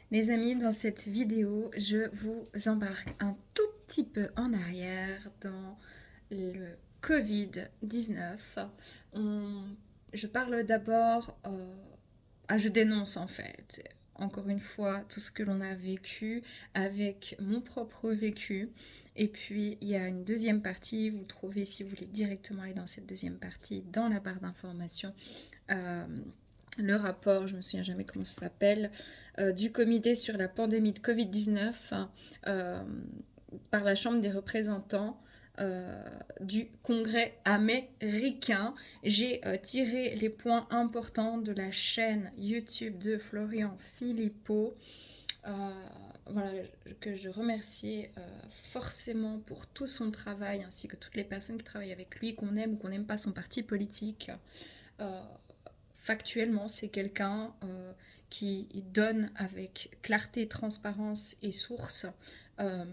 Les amis, dans cette vidéo, je vous embarque un tout petit peu en arrière dans le Covid-19. Je parle d'abord, je dénonce en fait, encore une fois, tout ce que l'on a vécu avec mon propre vécu. Et puis, il y a une deuxième partie, vous le trouvez si vous voulez directement aller dans cette deuxième partie, dans la barre d'information. Euh, le rapport, je me souviens jamais comment ça s'appelle, du comité sur la pandémie de Covid-19 euh, par la Chambre des représentants du Congrès américain. J'ai tiré les points importants de la chaîne YouTube de Florian Philippot. Voilà, que je remercie forcément pour tout son travail, ainsi que toutes les personnes qui travaillent avec lui, qu'on aime ou qu'on n'aime pas son parti politique. Euh, Factuellement, c'est quelqu'un qui donne avec clarté, transparence et source euh,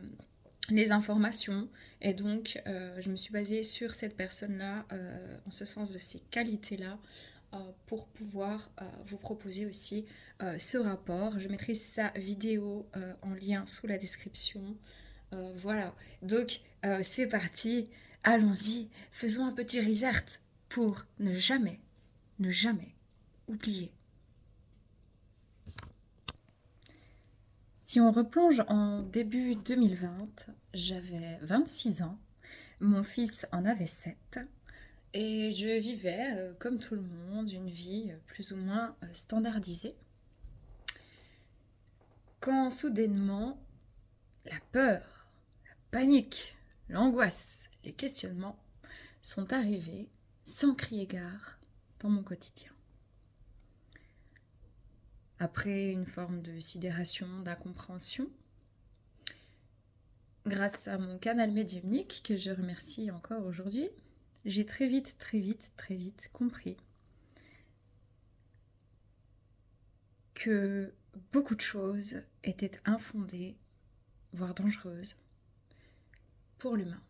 les informations. Et donc, je me suis basée sur cette personne-là, en ce sens de ces qualités-là, pour pouvoir vous proposer aussi ce rapport. Je mettrai sa vidéo en lien sous la description. Voilà, donc c'est parti, allons-y, faisons un petit reset pour ne jamais oublier. Si on replonge en début 2020, j'avais 26 ans, mon fils en avait 7, et je vivais, comme tout le monde, une vie plus ou moins standardisée. Quand soudainement, la peur, la panique, l'angoisse, les questionnements sont arrivés sans crier gare dans mon quotidien. Après une forme de sidération, d'incompréhension, grâce à mon canal médiumnique, que je remercie encore aujourd'hui, j'ai très vite compris que beaucoup de choses étaient infondées, voire dangereuses, pour l'humain.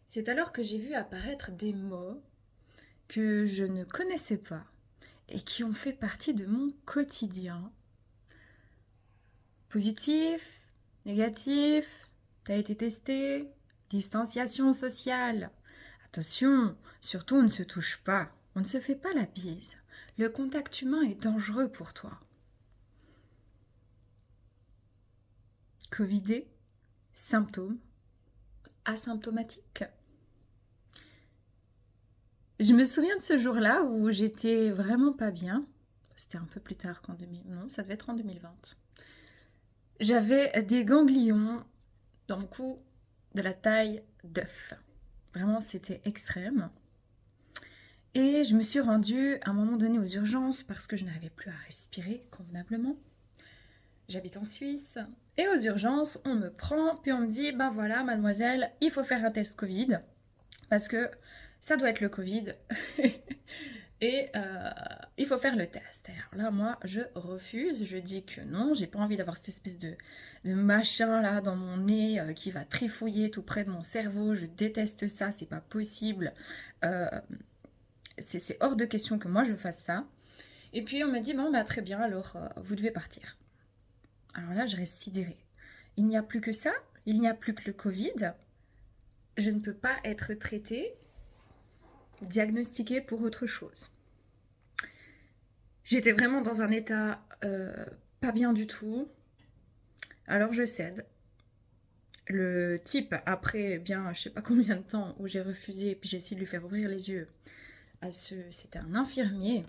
C'est alors que j'ai vu apparaître des mots que je ne connaissais pas et qui ont fait partie de mon quotidien. Positif, négatif, t'as été testé, distanciation sociale. Attention, surtout on ne se touche pas, on ne se fait pas la bise. Le contact humain est dangereux pour toi. Covidé, symptômes, asymptomatiques. Je me souviens de ce jour-là où j'étais vraiment pas bien. C'était un peu plus tard qu'en 2000. Non, ça devait être en 2020. J'avais des ganglions dans mon cou de la taille d'œuf. Vraiment, c'était extrême. Et je me suis rendue à un moment donné aux urgences parce que je n'arrivais plus à respirer convenablement. J'habite en Suisse. Et aux urgences, on me prend, puis on me dit, ben voilà, mademoiselle, il faut faire un test Covid, parce que ça doit être le Covid. Et il faut faire le test. Alors là, moi, je refuse. Je dis que non, j'ai pas envie d'avoir cette espèce de machin là dans mon nez qui va trifouiller tout près de mon cerveau. Je déteste ça, c'est pas possible. Euh, c'est hors de question que moi je fasse ça. Et puis on me dit, bon, bah très bien, alors vous devez partir. Alors là, je reste sidérée. Il n'y a plus que ça, il n'y a plus que le Covid. Je ne peux pas être traitée, diagnostiquée pour autre chose. J'étais vraiment dans un état pas bien du tout. Alors je cède. Le type, après bien je sais pas combien de temps où j'ai refusé, puis j'ai essayé de lui faire ouvrir les yeux, c'était un infirmier,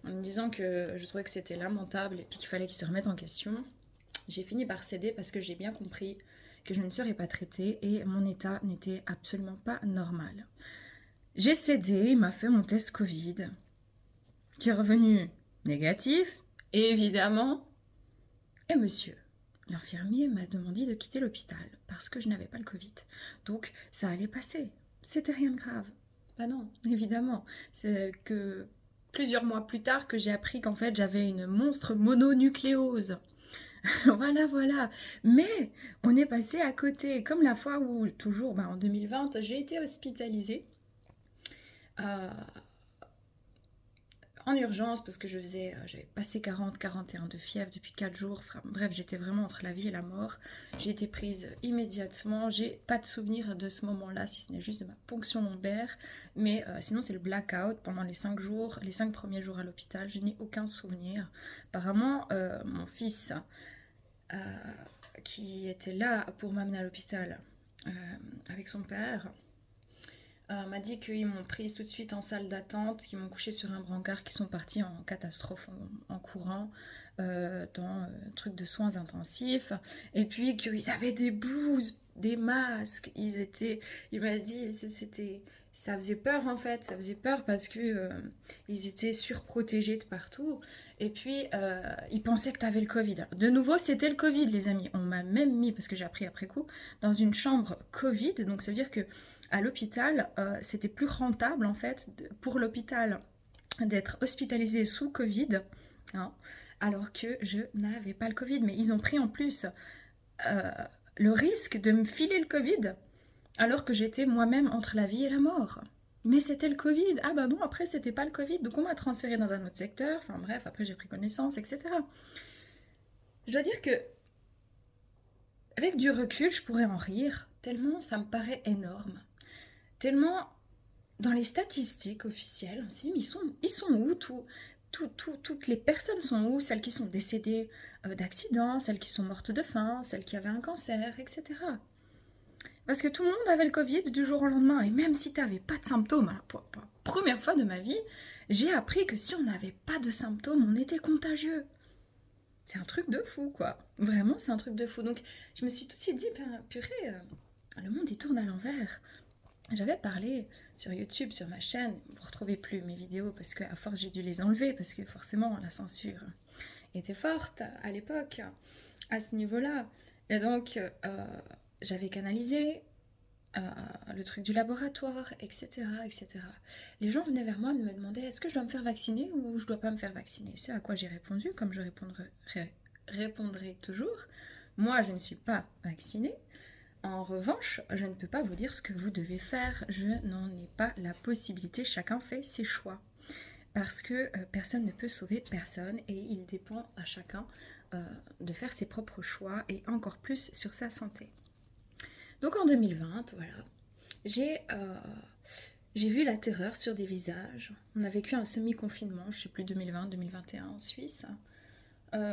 en me disant que je trouvais que c'était lamentable et puis qu'il fallait qu'il se remette en question. J'ai fini par céder parce que j'ai bien compris que je ne serais pas traitée et mon état n'était absolument pas normal. J'ai cédé, il m'a fait mon test Covid, qui est revenu négatif, et évidemment, et monsieur, l'infirmier m'a demandé de quitter l'hôpital parce que je n'avais pas le Covid. Donc ça allait passer, c'était rien de grave. Bah non, évidemment, c'est que plusieurs mois plus tard que j'ai appris qu'en fait j'avais une monstre mononucléose. Voilà. Mais on est passé à côté, comme la fois où, toujours en 2020, j'ai été hospitalisée. Euh, en urgence parce que j'avais passé 40-41 de fièvre depuis 4 jours. Enfin, bref, j'étais vraiment entre la vie et la mort. J'ai été prise immédiatement. J'ai pas de souvenir de ce moment-là, si ce n'est juste de ma ponction lombaire. Mais sinon, c'est le blackout pendant les 5 jours, les 5 premiers jours à l'hôpital. Je n'ai aucun souvenir. Apparemment, mon fils, euh, qui était là pour m'amener à l'hôpital avec son père, m'a dit qu'ils m'ont prise tout de suite en salle d'attente, qu'ils m'ont couché sur un brancard, qu'ils sont partis en catastrophe en courant dans un truc de soins intensifs, et puis qu'ils avaient des blouses, des masques, il m'a dit ça faisait peur en fait, ça faisait peur parce que ils étaient surprotégés de partout, et puis ils pensaient que t'avais le Covid. Alors, de nouveau, c'était le Covid, les amis. On m'a même mis, parce que j'ai appris après coup, dans une chambre Covid, donc ça veut dire que à l'hôpital, c'était plus rentable en fait pour l'hôpital d'être hospitalisé sous Covid, hein, alors que je n'avais pas le Covid. Mais ils ont pris en plus euh, le risque de me filer le Covid alors que j'étais moi-même entre la vie et la mort. Mais c'était le Covid. Ah ben non, après c'était pas le Covid, donc on m'a transféré dans un autre secteur. Enfin bref, après j'ai pris connaissance, etc. Je dois dire que, avec du recul, je pourrais en rire, tellement ça me paraît énorme. Tellement, dans les statistiques officielles, on s'est dit, mais ils sont où toutes les personnes sont où? Celles qui sont décédées d'accidents, celles qui sont mortes de faim, celles qui avaient un cancer, etc. Parce que tout le monde avait le Covid du jour au lendemain. Et même si tu n'avais pas de symptômes, alors pour la première fois de ma vie, j'ai appris que si on n'avait pas de symptômes, on était contagieux. C'est un truc de fou, quoi. Vraiment, c'est un truc de fou. Donc, je me suis tout de suite dit, purée, le monde, il tourne à l'envers. J'avais parlé sur YouTube, sur ma chaîne, vous ne retrouvez plus mes vidéos parce qu'à force j'ai dû les enlever parce que forcément la censure était forte à l'époque à ce niveau-là. Et donc j'avais canalisé le truc du laboratoire, etc., etc. Les gens venaient vers moi et me demandaient est-ce que je dois me faire vacciner ou je dois pas me faire vacciner. Ce à quoi j'ai répondu, comme je répondrai toujours, moi je ne suis pas vaccinée. En revanche, je ne peux pas vous dire ce que vous devez faire, je n'en ai pas la possibilité, chacun fait ses choix. Parce que personne ne peut sauver personne et il dépend à chacun de faire ses propres choix et encore plus sur sa santé. Donc en 2020, voilà, j'ai vu la terreur sur des visages. On a vécu un semi-confinement, je ne sais plus, 2020-2021 en Suisse.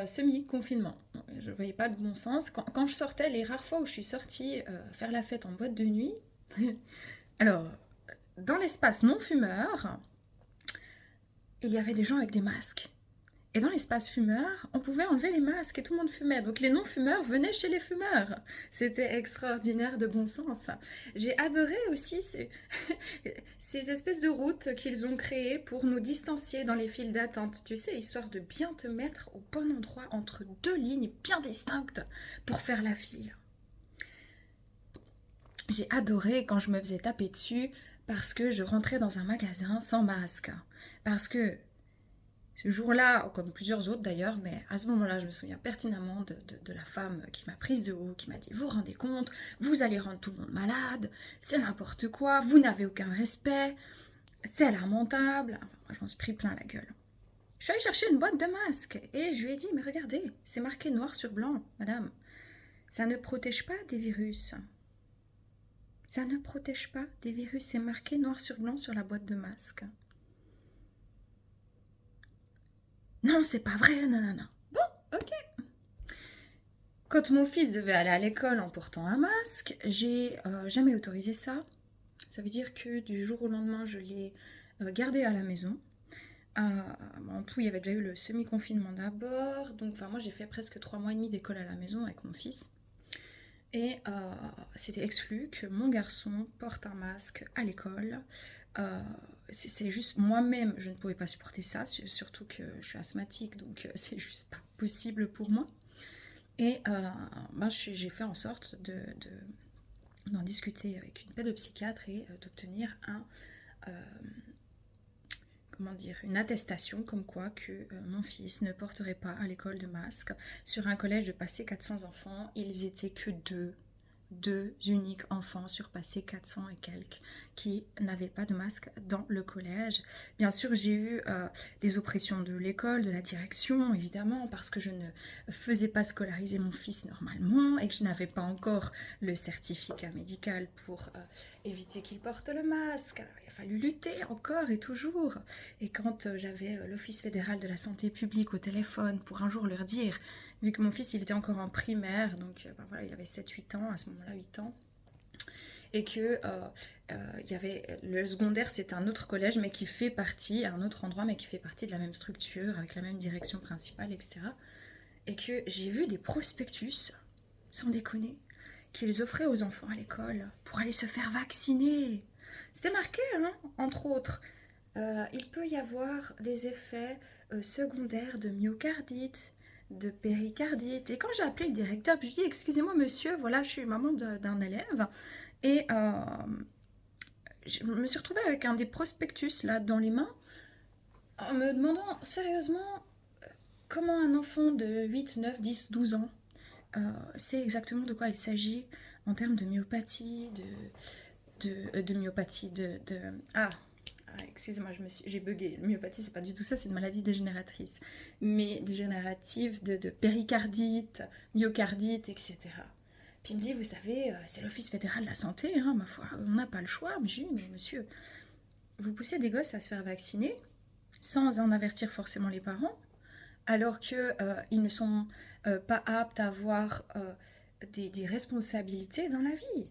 Semi-confinement. Je ne voyais pas le bon sens. Quand je sortais, les rares fois où je suis sortie faire la fête en boîte de nuit, alors, dans l'espace non-fumeur, il y avait des gens avec des masques. Et dans l'espace fumeur, on pouvait enlever les masques et tout le monde fumait. Donc les non-fumeurs venaient chez les fumeurs. C'était extraordinaire de bon sens. J'ai adoré aussi ces espèces de routes qu'ils ont créées pour nous distancier dans les files d'attente. Tu sais, histoire de bien te mettre au bon endroit entre deux lignes bien distinctes pour faire la file. J'ai adoré quand je me faisais taper dessus parce que je rentrais dans un magasin sans masque. Parce que ce jour-là, comme plusieurs autres d'ailleurs, mais à ce moment-là, je me souviens pertinemment de la femme qui m'a prise de haut, qui m'a dit « Vous vous rendez compte, vous allez rendre tout le monde malade, c'est n'importe quoi, vous n'avez aucun respect, c'est lamentable. » Enfin, moi, je m'en suis pris plein la gueule. Je suis allée chercher une boîte de masques et je lui ai dit « Mais regardez, c'est marqué noir sur blanc, madame. Ça ne protège pas des virus. Ça ne protège pas des virus, c'est marqué noir sur blanc sur la boîte de masques. » Non, c'est pas vrai, non. Bon, ok. Quand mon fils devait aller à l'école en portant un masque, j'ai jamais autorisé ça. Ça veut dire que du jour au lendemain, je l'ai gardé à la maison. En tout, il y avait déjà eu le semi-confinement d'abord. Donc, moi, j'ai fait presque 3 mois et demi d'école à la maison avec mon fils. Et c'était exclu que mon garçon porte un masque à l'école. C'est juste moi-même, je ne pouvais pas supporter ça, surtout que je suis asthmatique, donc c'est juste pas possible pour moi. Et j'ai fait en sorte d'en discuter avec une pédopsychiatre et d'obtenir une attestation comme quoi que mon fils ne porterait pas à l'école de masque. Sur un collège de passé 400 enfants, ils étaient que 2. 2 uniques enfants surpassés 400 et quelques qui n'avaient pas de masque dans le collège. Bien sûr, j'ai eu des oppressions de l'école, de la direction, évidemment, parce que je ne faisais pas scolariser mon fils normalement et que je n'avais pas encore le certificat médical pour éviter qu'il porte le masque. Alors, il a fallu lutter encore et toujours. Et quand j'avais l'Office fédéral de la santé publique au téléphone pour un jour leur dire, vu que mon fils il était encore en primaire, donc ben voilà, il avait 7-8 ans, à ce moment-là 8 ans, et que il y avait le secondaire, c'est un autre collège, mais qui fait partie, à un autre endroit, mais qui fait partie de la même structure, avec la même direction principale, etc. Et que j'ai vu des prospectus, sans déconner, qu'ils offraient aux enfants à l'école pour aller se faire vacciner. C'était marqué, hein, entre autres. Il peut y avoir des effets secondaires de myocardite, de péricardite. Et quand j'ai appelé le directeur, je lui ai dit, excusez-moi monsieur, voilà, je suis maman d'un élève. Et je me suis retrouvée avec un des prospectus là dans les mains, en me demandant sérieusement comment un enfant de 8, 9, 10, 12 ans sait exactement de quoi il s'agit en termes de myopathie, de myopathie, excusez-moi, j'ai bugué. Myopathie, c'est pas du tout ça, c'est une maladie dégénératrice. Mais dégénérative de péricardite, myocardite, etc. Puis il me dit, vous savez, c'est l'Office fédéral de la santé, hein, ma foi, on n'a pas le choix. Mais je lui dis, mais monsieur, vous poussez des gosses à se faire vacciner sans en avertir forcément les parents, alors qu'ils ne sont pas aptes à avoir des responsabilités dans la vie.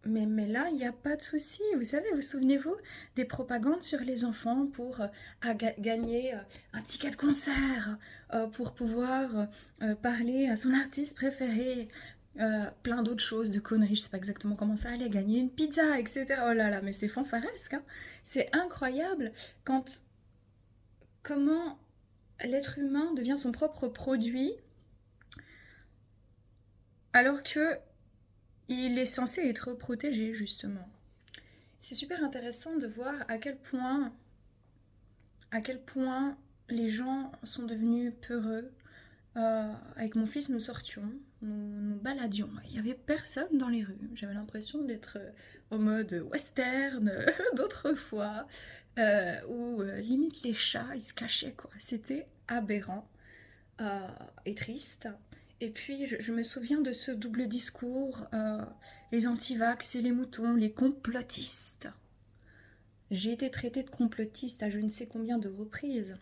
Mais là, il n'y a pas de souci. Vous savez, vous souvenez-vous des propagandes sur les enfants pour gagner un ticket de concert, pour pouvoir parler à son artiste préféré, plein d'autres choses, de conneries, je ne sais pas exactement comment ça allait, gagner une pizza, etc. Oh là là, mais c'est fanfaresque, hein. C'est incroyable comment l'être humain devient son propre produit alors que il est censé être protégé, justement. C'est super intéressant de voir à quel point les gens sont devenus peureux. Avec mon fils, nous sortions, nous baladions. Il n'y avait personne dans les rues. J'avais l'impression d'être au mode western d'autrefois, où limite les chats, ils se cachaient, quoi. C'était aberrant et triste. Et puis, je me souviens de ce double discours, les antivax et les moutons, les complotistes. J'ai été traitée de complotiste à je ne sais combien de reprises.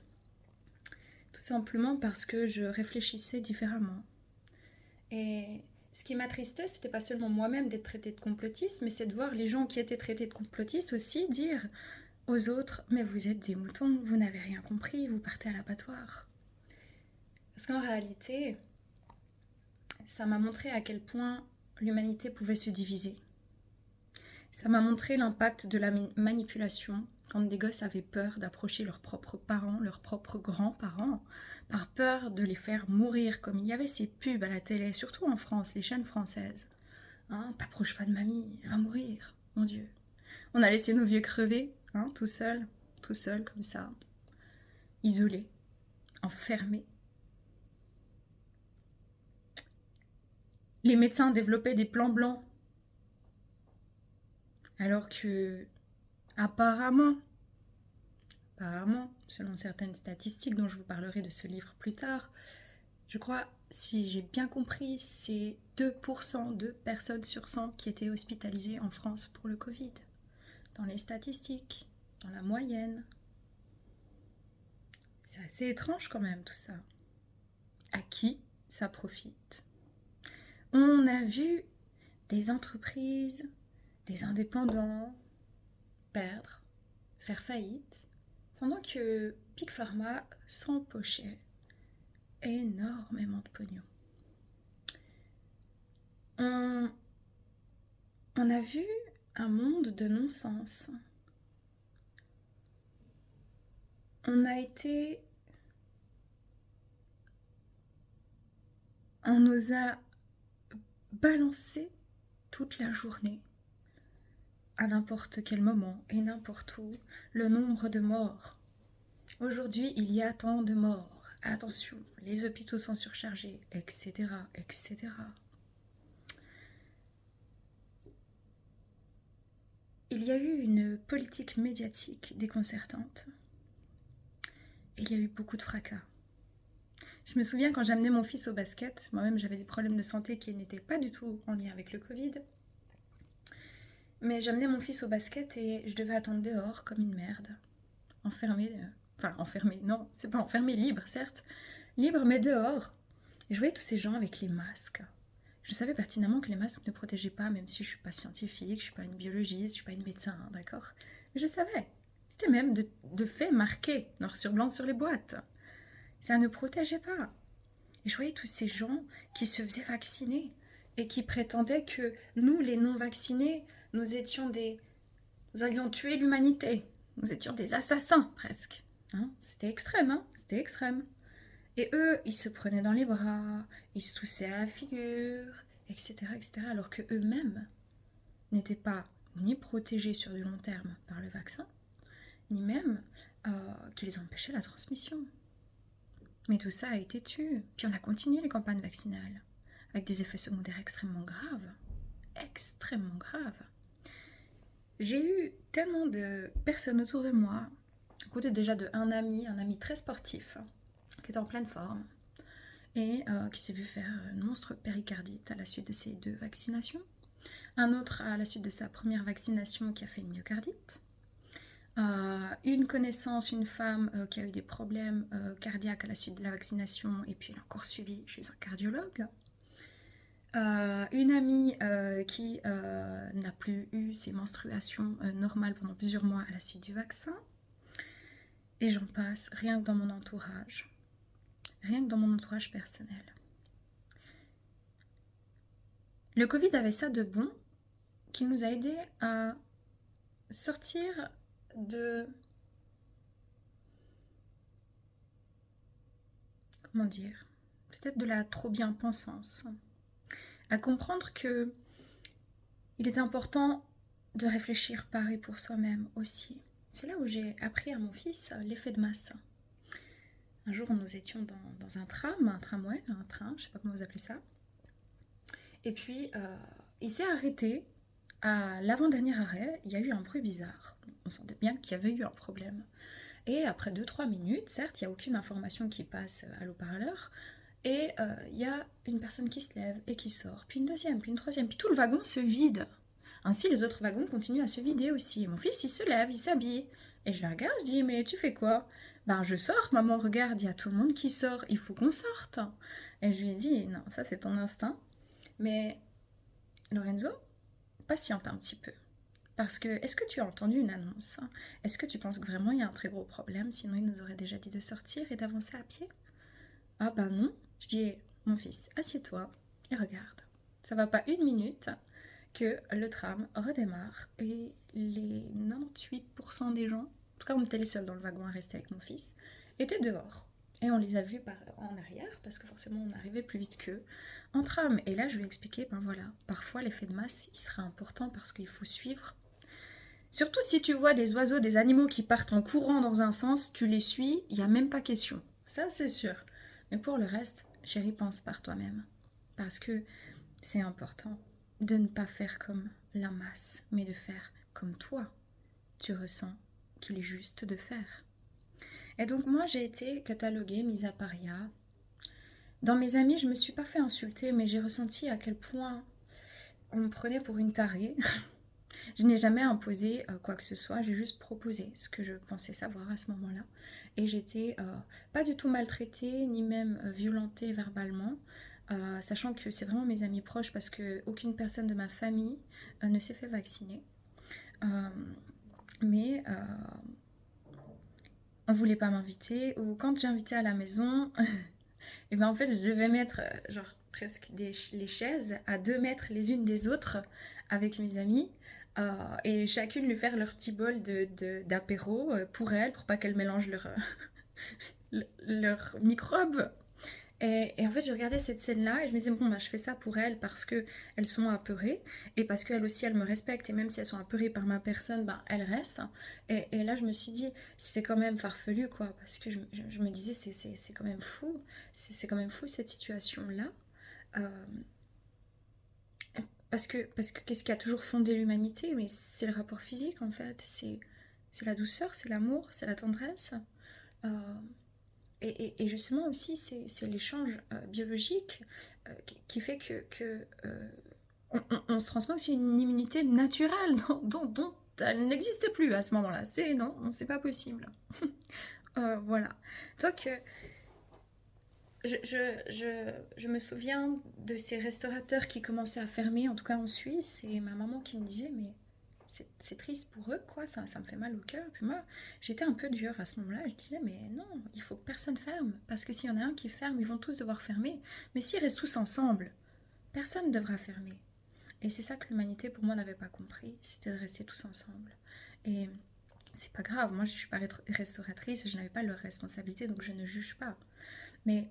Tout simplement parce que je réfléchissais différemment. Et ce qui m'attristait, c'était pas seulement moi-même d'être traitée de complotiste, mais c'est de voir les gens qui étaient traités de complotistes aussi dire aux autres « Mais vous êtes des moutons, vous n'avez rien compris, vous partez à l'abattoir. » Parce qu'en réalité, ça m'a montré à quel point l'humanité pouvait se diviser. Ça m'a montré l'impact de la manipulation quand des gosses avaient peur d'approcher leurs propres parents, leurs propres grands-parents, par peur de les faire mourir, comme il y avait ces pubs à la télé, surtout en France, les chaînes françaises. Hein, t'approches pas de mamie, elle va mourir, mon Dieu. On a laissé nos vieux crever, hein, tout seuls, comme ça, isolés, enfermés. Les médecins développaient des plans blancs, alors que, apparemment, selon certaines statistiques dont je vous parlerai de ce livre plus tard, je crois, si j'ai bien compris, c'est 2% de personnes sur 100 qui étaient hospitalisées en France pour le Covid. Dans les statistiques, dans la moyenne. C'est assez étrange quand même tout ça. À qui ça profite? On a vu des entreprises, des indépendants perdre, faire faillite, pendant que Big Pharma s'empochait énormément de pognon. On a vu un monde de non-sens. On nous a balancé toute la journée, à n'importe quel moment et n'importe où, le nombre de morts. Aujourd'hui, il y a tant de morts. Attention, les hôpitaux sont surchargés, etc., etc. il y a eu une politique médiatique déconcertante. Il y a eu beaucoup de fracas. Je me souviens quand j'amenais mon fils au basket, moi-même j'avais des problèmes de santé qui n'étaient pas du tout en lien avec le Covid, mais j'amenais mon fils au basket et je devais attendre dehors comme une merde, enfermée, enfin enfermée, non, c'est pas enfermée, libre certes, libre mais dehors. Et je voyais tous ces gens avec les masques. Je savais pertinemment que les masques ne protégeaient pas, même si je suis pas scientifique, je suis pas une biologiste, je suis pas une médecin, hein, d'accord? Mais je savais. C'était même de fait marqué, noir sur blanc sur les boîtes. Ça ne protégeait pas. Et je voyais tous ces gens qui se faisaient vacciner et qui prétendaient que nous, les non-vaccinés, nous avions tué l'humanité. Nous étions des assassins, presque. Hein, c'était extrême, hein, c'était extrême. Et eux, ils se prenaient dans les bras, ils se toussaient à la figure, etc., etc., alors que eux-mêmes n'étaient pas ni protégés sur du long terme par le vaccin, ni même qu'ils empêchaient la transmission. Mais tout ça a été tué. Puis on a continué les campagnes vaccinales, avec des effets secondaires extrêmement graves. Extrêmement graves. J'ai eu tellement de personnes autour de moi, à côté déjà d'un ami très sportif, qui était en pleine forme, et qui s'est vu faire une monstre péricardite à la suite de ses 2 vaccinations. Un autre à la suite de sa première vaccination qui a fait une myocardite. Une connaissance, une femme qui a eu des problèmes cardiaques à la suite de la vaccination et puis elle a encore suivi chez un cardiologue. Une amie qui n'a plus eu ses menstruations normales pendant plusieurs mois à la suite du vaccin. Et j'en passe, rien que dans mon entourage. Rien que dans mon entourage personnel. Le Covid avait ça de bon qu'il nous a aidés à sortir de... Comment dire? Peut-être de la trop bien-pensance. À comprendre que il est important de réfléchir par et pour soi-même aussi. C'est là où j'ai appris à mon fils l'effet de masse. Un jour, nous étions dans un tramway, un train, je sais pas comment vous appelez ça. Et puis, il s'est arrêté à l'avant-dernier arrêt. Il y a eu un bruit bizarre. On sentait bien qu'il y avait eu un problème. Et après 2-3 minutes, certes, il n'y a aucune information qui passe à l'haut-parleur. Et il y a une personne qui se lève et qui sort. Puis une deuxième, puis une troisième. Puis tout le wagon se vide. Ainsi, les autres wagons continuent à se vider aussi. Et mon fils, il se lève, il s'habille. Et je le regarde, je dis, mais tu fais quoi? Ben, je sors, maman, regarde, il y a tout le monde qui sort, il faut qu'on sorte. Et je lui ai dit, non, ça c'est ton instinct. Mais Lorenzo, patiente un petit peu. Parce que, est-ce que tu as entendu une annonce? Est-ce que tu penses que vraiment il y a un très gros problème? Sinon, il nous aurait déjà dit de sortir et d'avancer à pied. Ah ben non. Je dis, mon fils, assieds-toi et regarde. Ça va pas 1 minute que le tram redémarre et les 98% des gens, en tout cas on était les seuls dans le wagon à rester avec mon fils, étaient dehors. Et on les a vus en arrière, parce que forcément on arrivait plus vite qu'eux, en tram. Et là je lui ai expliqué, ben voilà, parfois l'effet de masse, il sera important parce qu'il faut suivre. Surtout si tu vois des oiseaux, des animaux qui partent en courant dans un sens, tu les suis, il n'y a même pas question. Ça c'est sûr. Mais pour le reste, chérie, pense par toi-même. Parce que c'est important de ne pas faire comme la masse, mais de faire comme toi, tu ressens qu'il est juste de faire. Et donc moi, j'ai été cataloguée, mise à paria. Dans mes amis, je ne me suis pas fait insulter, mais j'ai ressenti à quel point on me prenait pour une tarée. Je n'ai jamais imposé quoi que ce soit, j'ai juste proposé ce que je pensais savoir à ce moment-là. Et j'étais pas du tout maltraitée, ni même violentée verbalement, sachant que c'est vraiment mes amis proches parce qu'aucune personne de ma famille ne s'est fait vacciner. Mais on voulait pas m'inviter, ou quand j'invitais à la maison, et ben en fait je devais mettre genre presque les chaises à 2 mètres les unes des autres avec mes amis. Et chacune lui faire leur petit bol d'apéro pour elle, pour pas qu'elle mélange leur microbes. Et en fait, je regardais cette scène-là et je me disais, bon, bah, je fais ça pour elles parce qu'elles sont apeurées et parce qu'elles aussi, elles me respectent. Et même si elles sont apeurées par ma personne, bah, elles restent. Et là, je me suis dit, c'est quand même farfelu, quoi. Parce que je me disais, c'est quand même fou. C'est quand même fou, cette situation-là. Parce que qu'est-ce qui a toujours fondé l'humanité? Mais c'est le rapport physique en fait, c'est la douceur, c'est l'amour, c'est la tendresse. Euh, et justement aussi, c'est l'échange biologique qui fait on se transmet aussi une immunité naturelle dont elle n'existait plus à ce moment-là. C'est non, c'est pas possible. Voilà. Donc, je me souviens de ces restaurateurs qui commençaient à fermer, en tout cas en Suisse, et ma maman qui me disait, mais c'est triste pour eux, quoi, ça me fait mal au cœur. Puis moi, j'étais un peu dure à ce moment-là, je disais, mais non, il faut que personne ferme, parce que s'il y en a un qui ferme, ils vont tous devoir fermer. Mais s'ils restent tous ensemble, personne ne devra fermer. Et c'est ça que l'humanité, pour moi, n'avait pas compris, c'était de rester tous ensemble. Et c'est pas grave, moi je suis pas restauratrice, je n'avais pas leur responsabilité, donc je ne juge pas. Mais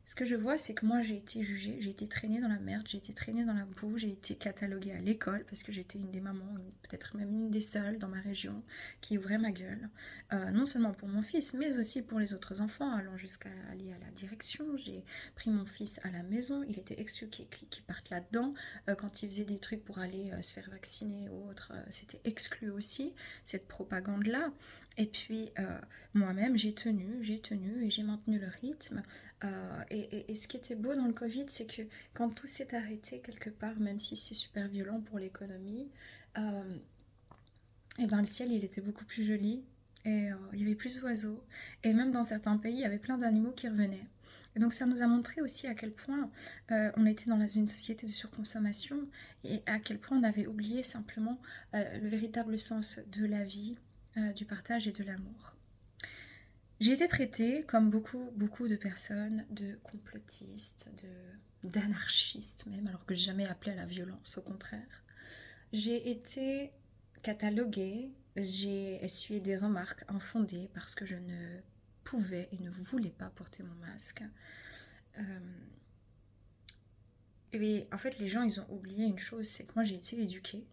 ce que je vois, c'est que moi, j'ai été jugée, j'ai été traînée dans la merde, j'ai été traînée dans la boue, j'ai été cataloguée à l'école parce que j'étais une des mamans, peut-être même une des seules dans ma région qui ouvrait ma gueule. Non seulement pour mon fils, mais aussi pour les autres enfants, allant jusqu'à aller à la direction. J'ai pris mon fils à la maison, il était exclu qu'il parte là-dedans. Quand il faisait des trucs pour aller se faire vacciner ou autre, c'était exclu aussi, cette propagande-là. Et puis, moi-même, j'ai tenu et j'ai maintenu le rythme. Et ce qui était beau dans le Covid, c'est que quand tout s'est arrêté quelque part, même si c'est super violent pour l'économie, euh, et ben le ciel il était beaucoup plus joli et il y avait plus d'oiseaux et même dans certains pays il y avait plein d'animaux qui revenaient. Et donc ça nous a montré aussi à quel point on était dans une société de surconsommation et à quel point on avait oublié simplement le véritable sens de la vie, du partage et de l'amour. J'ai été traitée, comme beaucoup de personnes, de complotiste, d'anarchiste même, alors que j'ai jamais appelé à la violence, au contraire. J'ai été cataloguée, j'ai essuyé des remarques infondées parce que je ne pouvais et ne voulais pas porter mon masque. Euh, et en fait, les gens, ils ont oublié une chose, c'est que moi, j'ai été éduquée,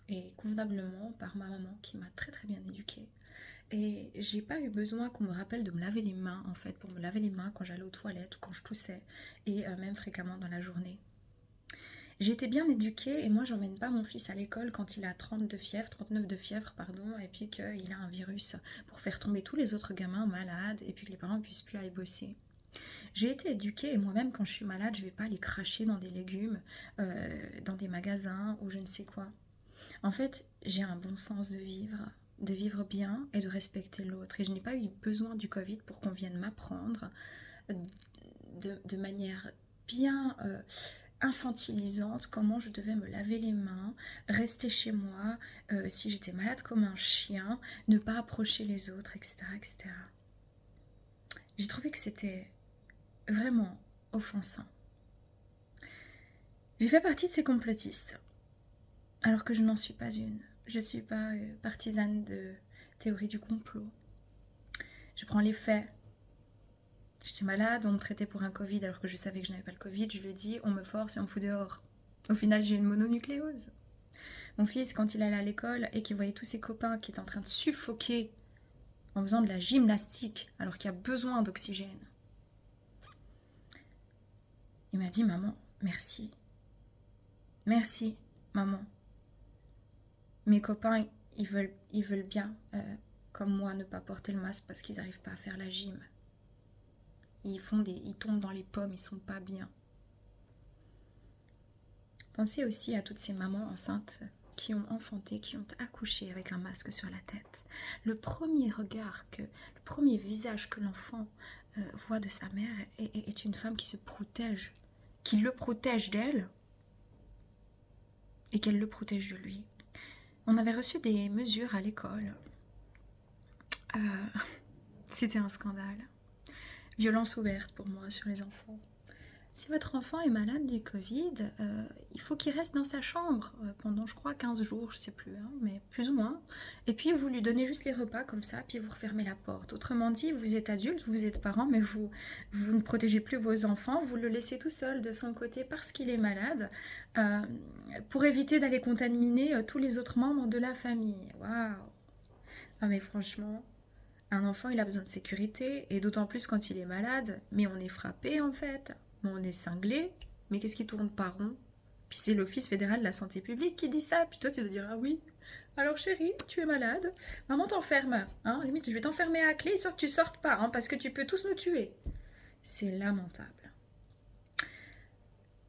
et convenablement par ma maman qui m'a très très bien éduquée. Et j'ai pas eu besoin qu'on me rappelle de me laver les mains, en fait, pour me laver les mains quand j'allais aux toilettes ou quand je toussais, et même fréquemment dans la journée. J'ai été bien éduquée et moi j'emmène pas mon fils à l'école quand il a 30 de fièvre, 39 de fièvre, pardon, et puis qu'il a un virus pour faire tomber tous les autres gamins malades et puis que les parents ne puissent plus aller bosser. J'ai été éduquée et moi-même quand je suis malade, je vais pas aller cracher dans des légumes, dans des magasins ou je ne sais quoi. En fait, j'ai un bon sens de vivre bien et de respecter l'autre. Et je n'ai pas eu besoin du Covid pour qu'on vienne m'apprendre de manière bien infantilisante comment je devais me laver les mains, rester chez moi, si j'étais malade comme un chien, ne pas approcher les autres, etc. etc. J'ai trouvé que c'était vraiment offensant. J'ai fait partie de ces complotistes, alors que je n'en suis pas une. Je ne suis pas partisane de théorie du complot. Je prends les faits. J'étais malade, on me traitait pour un Covid alors que je savais que je n'avais pas le Covid. Je le dis, on me force et on me fout dehors. Au final, j'ai une mononucléose. Mon fils, quand il allait à l'école et qu'il voyait tous ses copains qui étaient en train de suffoquer en faisant de la gymnastique alors qu'il y a besoin d'oxygène, il m'a dit, maman, merci. Merci, maman. Mes copains, ils veulent bien, comme moi, ne pas porter le masque parce qu'ils n'arrivent pas à faire la gym. Ils tombent dans les pommes, ils sont pas bien. Pensez aussi à toutes ces mamans enceintes qui ont enfanté, qui ont accouché avec un masque sur la tête. Le premier visage que l'enfant voit de sa mère est une femme qui se protège, qui le protège d'elle et qu'elle le protège de lui. On avait reçu des mesures à l'école. C'était un scandale. Violence ouverte pour moi sur les enfants. Si votre enfant est malade du Covid, il faut qu'il reste dans sa chambre pendant, je crois, 15 jours, je sais plus, hein, mais plus ou moins. Et puis, vous lui donnez juste les repas comme ça, puis vous refermez la porte. Autrement dit, vous êtes adulte, vous êtes parent, mais vous ne protégez plus vos enfants, vous le laissez tout seul de son côté parce qu'il est malade, pour éviter d'aller contaminer tous les autres membres de la famille. Waouh! Ah mais franchement, un enfant, il a besoin de sécurité, et d'autant plus quand il est malade, mais on est frappé en fait. On est cinglé, mais qu'est-ce qui tourne pas rond? Puis Puis c'est l'Office fédéral de la santé publique qui dit ça. Puis toi, tu te diras, oui, alors chérie, tu es malade. Maman t'enferme. Hein? Limite, je vais t'enfermer à clé, histoire que tu sortes pas, hein, parce que tu peux tous nous tuer. C'est lamentable.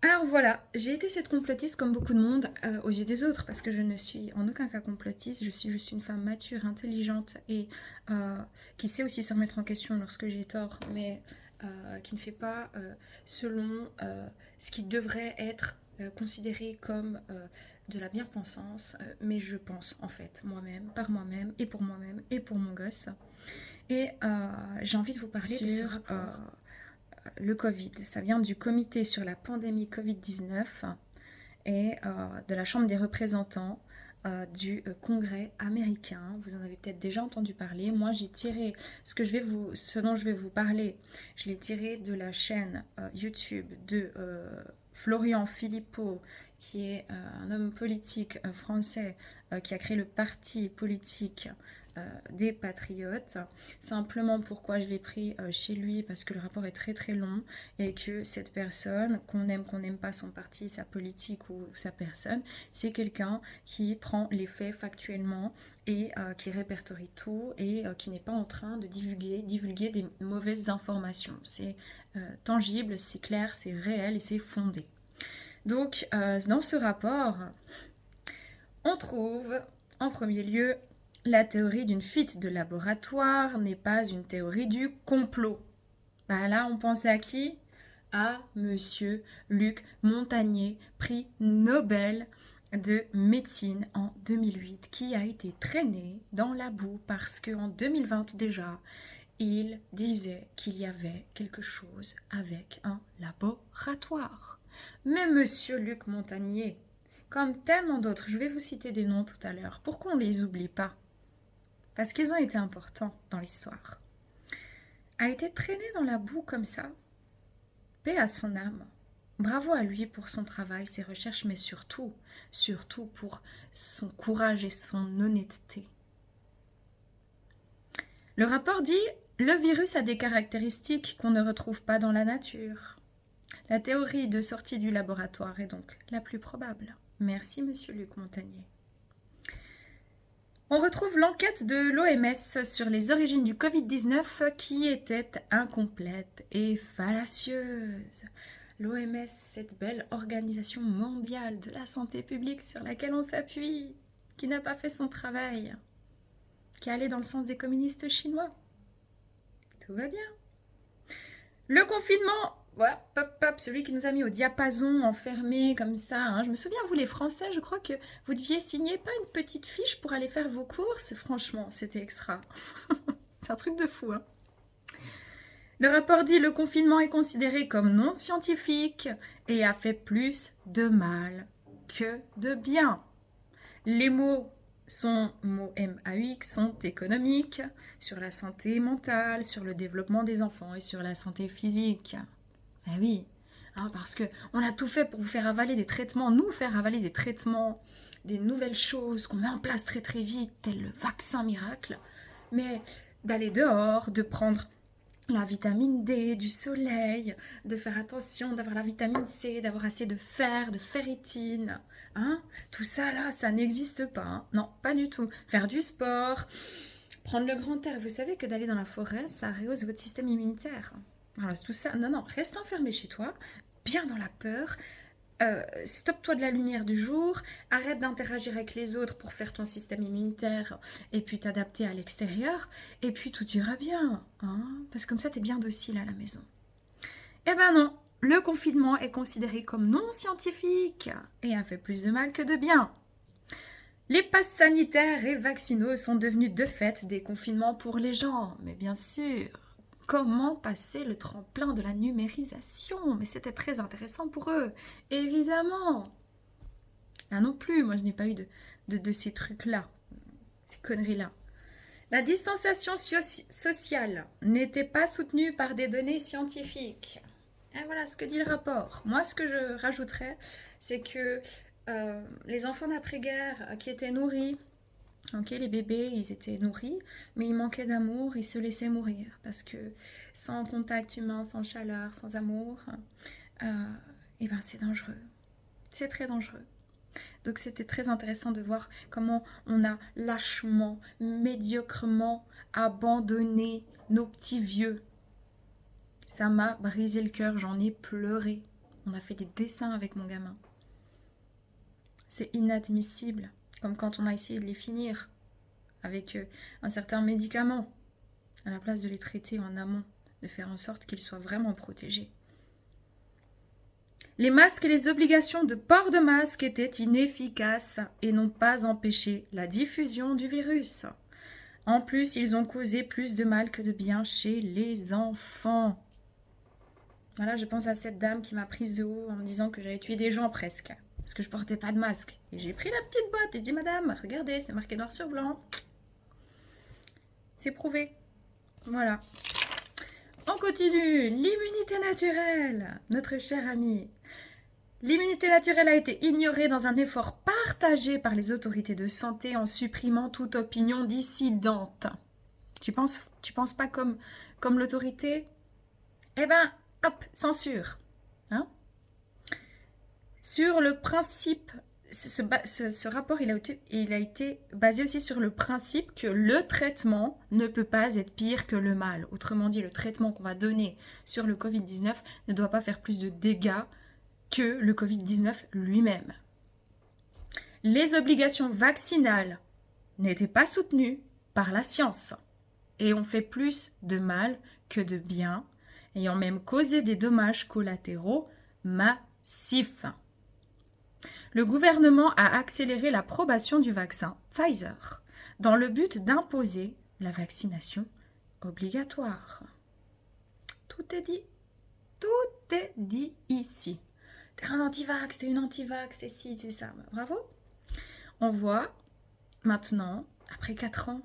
Alors voilà, j'ai été cette complotiste comme beaucoup de monde aux yeux des autres, parce que je ne suis en aucun cas complotiste, je suis juste une femme mature, intelligente et qui sait aussi se remettre en question lorsque j'ai tort, mais qui ne fait pas selon ce qui devrait être considéré comme de la bien-pensance, mais je pense en fait moi-même, par moi-même et pour mon gosse. Et j'ai envie de vous parler sur de ce rapport. Le Covid, ça vient du comité sur la pandémie Covid-19 et de la Chambre des représentants du Congrès américain. Vous en avez peut-être déjà entendu parler. Moi, j'ai tiré ce dont je vais vous parler, je l'ai tiré de la chaîne YouTube de Florian Philippot, qui est un homme politique français qui a créé le parti politique des Patriotes. Simplement pourquoi je l'ai pris chez lui, parce que le rapport est très très long et que cette personne, qu'on n'aime pas son parti, sa politique ou sa personne, c'est quelqu'un qui prend les faits factuellement et qui répertorie tout et qui n'est pas en train de divulguer des mauvaises informations. C'est tangible, c'est clair, c'est réel et c'est fondé. Donc dans ce rapport, on trouve en premier lieu la théorie d'une fuite de laboratoire n'est pas une théorie du complot. Bah là, on pensait à qui? À Monsieur Luc Montagnier, prix Nobel de médecine en 2008, qui a été traîné dans la boue parce qu'en 2020 déjà, il disait qu'il y avait quelque chose avec un laboratoire. Mais Monsieur Luc Montagnier, comme tellement d'autres, je vais vous citer des noms tout à l'heure, pourquoi on ne les oublie pas? Parce qu'ils ont été importants dans l'histoire, a été traîné dans la boue comme ça. Paix à son âme. Bravo à lui pour son travail, ses recherches, mais surtout pour son courage et son honnêteté. Le rapport dit « Le virus a des caractéristiques qu'on ne retrouve pas dans la nature. La théorie de sortie du laboratoire est donc la plus probable. » Merci, Monsieur Luc Montagnier. On retrouve l'enquête de l'OMS sur les origines du Covid-19 qui était incomplète et fallacieuse. L'OMS, cette belle organisation mondiale de la santé publique sur laquelle on s'appuie, qui n'a pas fait son travail, qui est allée dans le sens des communistes chinois. Tout va bien. Le confinement, voilà, celui qui nous a mis au diapason, enfermés comme ça. Hein. Je me souviens, vous les Français, je crois que vous deviez signer pas une petite fiche pour aller faire vos courses. Franchement, c'était extra. C'est un truc de fou. Hein. Le rapport dit le confinement est considéré comme non scientifique et a fait plus de mal que de bien. Les mots MAUX sont économiques, sur la santé mentale, sur le développement des enfants et sur la santé physique. Eh oui, hein, parce qu'on a tout fait pour vous faire avaler des traitements, nous faire avaler des traitements, des nouvelles choses qu'on met en place très très vite, tel le vaccin miracle, mais d'aller dehors, de prendre la vitamine D, du soleil, de faire attention, d'avoir la vitamine C, d'avoir assez de fer, de ferritine. Hein? Tout ça, là, ça n'existe pas. Hein? Non, pas du tout. Faire du sport, prendre le grand air. Vous savez que d'aller dans la forêt, ça rehausse votre système immunitaire. Alors, tout ça, non, reste enfermé chez toi, bien dans la peur. Stoppe-toi de la lumière du jour, arrête d'interagir avec les autres pour faire ton système immunitaire et puis t'adapter à l'extérieur et puis tout ira bien, hein, parce que comme ça t'es bien docile à la maison. Eh ben non, le confinement est considéré comme non scientifique et a fait plus de mal que de bien. Les passes sanitaires et vaccinaux sont devenus de fait des confinements pour les gens, mais bien sûr. Comment passer le tremplin de la numérisation? Mais c'était très intéressant pour eux, évidemment. Là non plus, moi je n'ai pas eu de ces trucs-là, ces conneries-là. La distanciation sociale n'était pas soutenue par des données scientifiques. Et voilà ce que dit le rapport. Moi, ce que je rajouterais, c'est que les enfants d'après-guerre qui étaient nourris, ok, les bébés, ils étaient nourris, mais ils manquaient d'amour, ils se laissaient mourir. Parce que sans contact humain, sans chaleur, sans amour, eh ben c'est dangereux. C'est très dangereux. Donc c'était très intéressant de voir comment on a lâchement, médiocrement abandonné nos petits vieux. Ça m'a brisé le cœur, j'en ai pleuré. On a fait des dessins avec mon gamin. C'est inadmissible, comme quand on a essayé de les finir avec un certain médicament, à la place de les traiter en amont, de faire en sorte qu'ils soient vraiment protégés. Les masques et les obligations de port de masque étaient inefficaces et n'ont pas empêché la diffusion du virus. En plus, ils ont causé plus de mal que de bien chez les enfants. Voilà, je pense à cette dame qui m'a prise de haut en me disant que j'avais tué des gens presque, parce que je portais pas de masque. Et j'ai pris la petite boîte et j'ai dit, madame, regardez, c'est marqué noir sur blanc. C'est prouvé. Voilà. On continue. L'immunité naturelle, notre cher ami. L'immunité naturelle a été ignorée dans un effort partagé par les autorités de santé en supprimant toute opinion dissidente. Tu penses pas comme l'autorité? Eh ben, hop, censure. Hein? Sur le principe, ce rapport, il a été basé aussi sur le principe que le traitement ne peut pas être pire que le mal. Autrement dit, le traitement qu'on va donner sur le Covid-19 ne doit pas faire plus de dégâts que le Covid-19 lui-même. Les obligations vaccinales n'étaient pas soutenues par la science et ont fait plus de mal que de bien, ayant même causé des dommages collatéraux massifs. Le gouvernement a accéléré l'approbation du vaccin Pfizer dans le but d'imposer la vaccination obligatoire. Tout est dit. Tout est dit ici. T'es un anti-vax, t'es une anti-vax, t'es ci, t'es ça. Bravo. On voit maintenant, après 4 ans,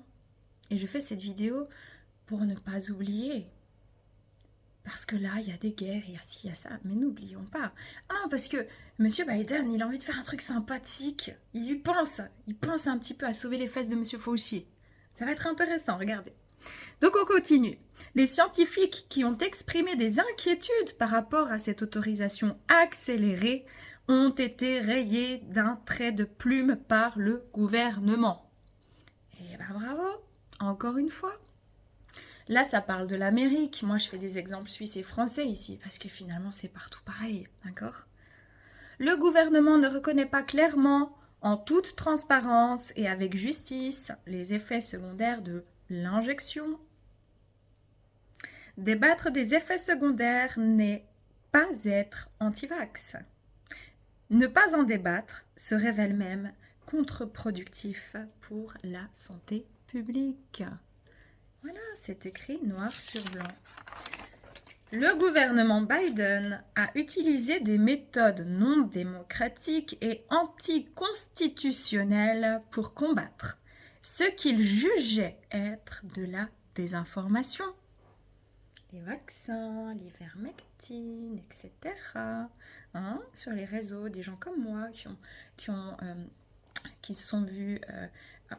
et je fais cette vidéo pour ne pas oublier. Parce que là, il y a des guerres, il y a ci, il y a ça. Mais n'oublions pas. Ah non, parce que M. Biden, il a envie de faire un truc sympathique. Il y pense. Il pense un petit peu à sauver les fesses de M. Fauci. Ça va être intéressant, regardez. Donc on continue. Les scientifiques qui ont exprimé des inquiétudes par rapport à cette autorisation accélérée ont été rayés d'un trait de plume par le gouvernement. Et ben bravo, encore une fois. Là, ça parle de l'Amérique. Moi, je fais des exemples suisses et français ici, parce que finalement, c'est partout pareil, d'accord? Le gouvernement ne reconnaît pas clairement, en toute transparence et avec justice, les effets secondaires de l'injection. Débattre des effets secondaires n'est pas être anti-vax. Ne pas en débattre se révèle même contre-productif pour la santé publique. Voilà, c'est écrit noir sur blanc. Le gouvernement Biden a utilisé des méthodes non démocratiques et anticonstitutionnelles pour combattre ce qu'il jugeait être de la désinformation. Les vaccins, l'ivermectine, etc. Sur les réseaux, des gens comme moi qui se sont vus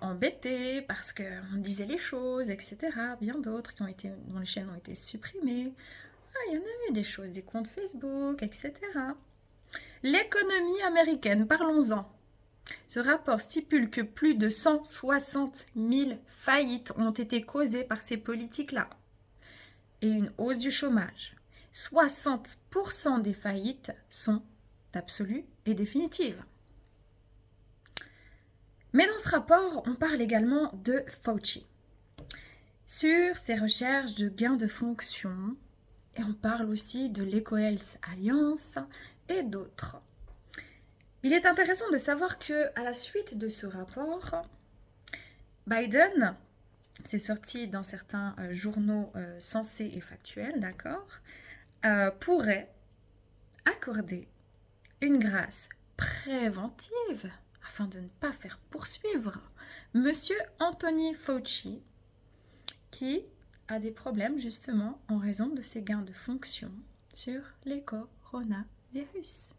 embêtés parce qu'on disait les choses, etc. Bien d'autres dont les chaînes ont été supprimées. Il y en a eu des choses, des comptes Facebook, etc. L'économie américaine, parlons-en. Ce rapport stipule que plus de 160 000 faillites ont été causées par ces politiques-là. Et une hausse du chômage. 60% des faillites sont absolues et définitives. Mais dans ce rapport, on parle également de Fauci. Sur ses recherches de gains de fonction, et on parle aussi de l'EcoHealth Alliance et d'autres. Il est intéressant de savoir que à la suite de ce rapport, Biden s'est sorti dans certains journaux sensés et factuels, d'accord, pourrait accorder une grâce préventive afin de ne pas faire poursuivre Monsieur Anthony Fauci, qui a des problèmes justement en raison de ses gains de fonction sur les coronavirus.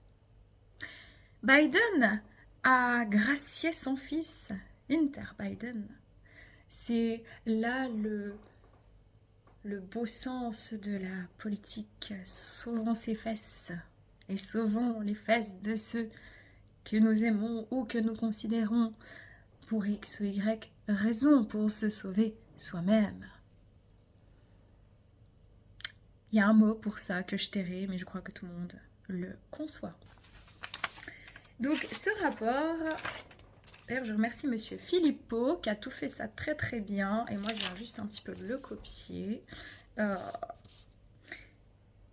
Biden a gracié son fils, Hunter Biden. C'est là le beau sens de la politique. Sauvons ses fesses et sauvons les fesses de ceux que nous aimons ou que nous considérons pour X ou Y raison pour se sauver soi-même. Il y a un mot pour ça que je tairai, mais je crois que tout le monde le conçoit. Donc ce rapport, d'ailleurs je remercie monsieur Philippot qui a tout fait ça très très bien, et moi je viens juste un petit peu le copier.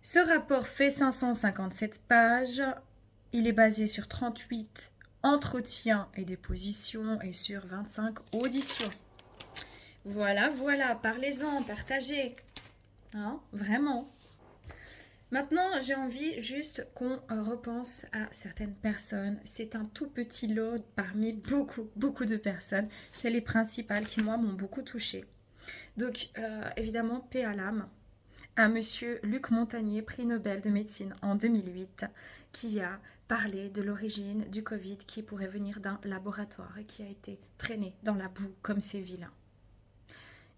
Ce rapport fait 557 pages, il est basé sur 38 entretiens et dépositions et sur 25 auditions. Voilà, voilà, parlez-en, partagez, hein, vraiment. Maintenant, j'ai envie juste qu'on repense à certaines personnes. C'est un tout petit lot parmi beaucoup de personnes. C'est les principales qui, moi, m'ont beaucoup touchée. Donc, évidemment, paix à l'âme à monsieur Luc Montagnier, prix Nobel de médecine en 2008, qui a parlé de l'origine du Covid qui pourrait venir d'un laboratoire et qui a été traîné dans la boue comme ces vilains.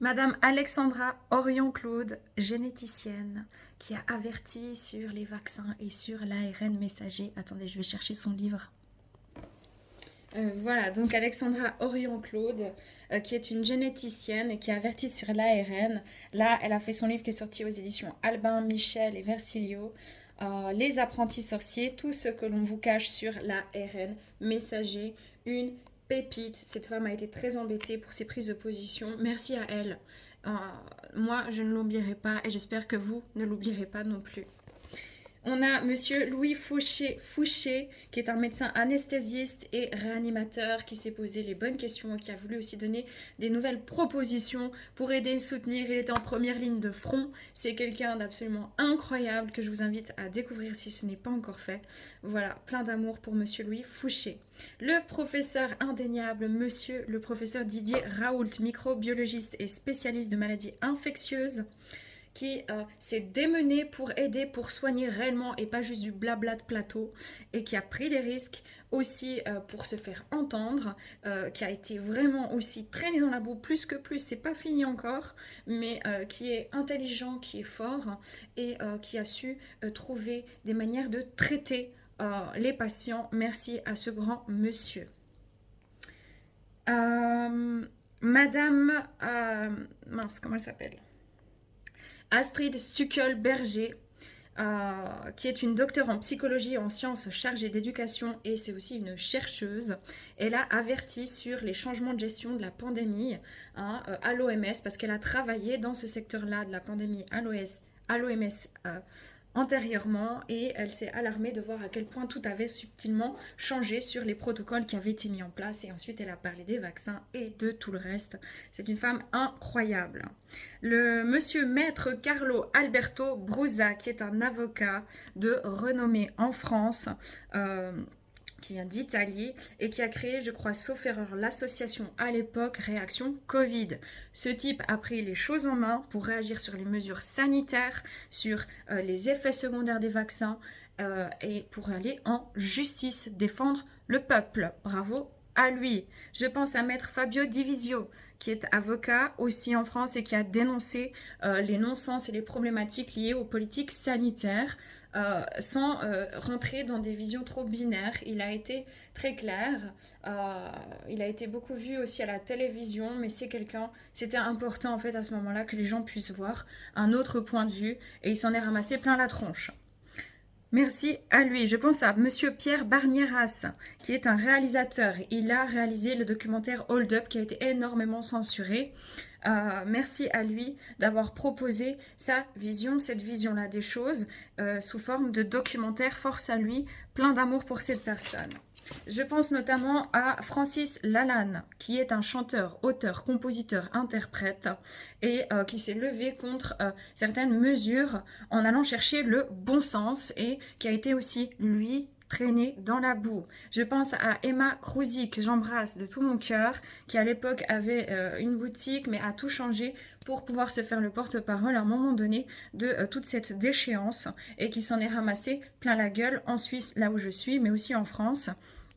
Madame Alexandra Orion-Claude, généticienne, qui a averti sur les vaccins et sur l'ARN messager. Attendez, je vais chercher son livre. Voilà, donc Alexandra Orion-Claude, qui est une généticienne et qui a averti sur l'ARN. Là, elle a fait son livre qui est sorti aux éditions Albin, Michel et Versilio. Les apprentis sorciers, tout ce que l'on vous cache sur l'ARN messager, une pépite. Cette femme a été très embêtée pour ses prises de position. Merci à elle. Moi, je ne l'oublierai pas et j'espère que vous ne l'oublierez pas non plus. On a monsieur Louis Fouché, qui est un médecin anesthésiste et réanimateur, qui s'est posé les bonnes questions et qui a voulu aussi donner des nouvelles propositions pour aider et soutenir. Il était en première ligne de front. C'est quelqu'un d'absolument incroyable que je vous invite à découvrir si ce n'est pas encore fait. Voilà, plein d'amour pour monsieur Louis Fouché. Le professeur indéniable, monsieur le professeur Didier Raoult, microbiologiste et spécialiste de maladies infectieuses, qui s'est démené pour aider, pour soigner réellement et pas juste du blabla de plateau, et qui a pris des risques aussi pour se faire entendre, qui a été vraiment aussi traîné dans la boue plus que plus, c'est pas fini encore, mais qui est intelligent, qui est fort et qui a su trouver des manières de traiter les patients. Merci à ce grand monsieur. Madame, mince, comment elle s'appelle ? Astrid Suckel-Berger, qui est une docteure en psychologie et en sciences chargée d'éducation, et c'est aussi une chercheuse. Elle a averti sur les changements de gestion de la pandémie à l'OMS, parce qu'elle a travaillé dans ce secteur-là de la pandémie à l'OMS antérieurement, et elle s'est alarmée de voir à quel point tout avait subtilement changé sur les protocoles qui avaient été mis en place, et ensuite elle a parlé des vaccins et de tout le reste. C'est une femme incroyable. Le monsieur maître Carlo Alberto Brusa, qui est un avocat de renommée en France, qui vient d'Italie et qui a créé, je crois, sauf erreur, l'association à l'époque Réaction Covid. Ce type a pris les choses en main pour réagir sur les mesures sanitaires, sur les effets secondaires des vaccins et pour aller en justice, défendre le peuple. Bravo à lui. Je pense à maître Fabio Divisio, qui est avocat aussi en France et qui a dénoncé les non-sens et les problématiques liées aux politiques sanitaires sans rentrer dans des visions trop binaires. Il a été très clair, il a été beaucoup vu aussi à la télévision, mais c'était important en fait à ce moment-là que les gens puissent voir un autre point de vue, et il s'en est ramassé plein la tronche. Merci à lui. Je pense à monsieur Pierre Barnieras, qui est un réalisateur. Il a réalisé le documentaire Hold Up, qui a été énormément censuré. Merci à lui d'avoir proposé sa vision, cette vision-là des choses, sous forme de documentaire. Force à lui, plein d'amour pour cette personne. Je pense notamment à Francis Lalanne, qui est un chanteur, auteur, compositeur, interprète, et qui s'est levé contre certaines mesures en allant chercher le bon sens, et qui a été aussi, lui, traîné dans la boue. Je pense à Emma Cruzy, que j'embrasse de tout mon cœur, qui à l'époque avait une boutique, mais a tout changé pour pouvoir se faire le porte-parole à un moment donné de toute cette déchéance, et qui s'en est ramassé plein la gueule en Suisse, là où je suis, mais aussi en France.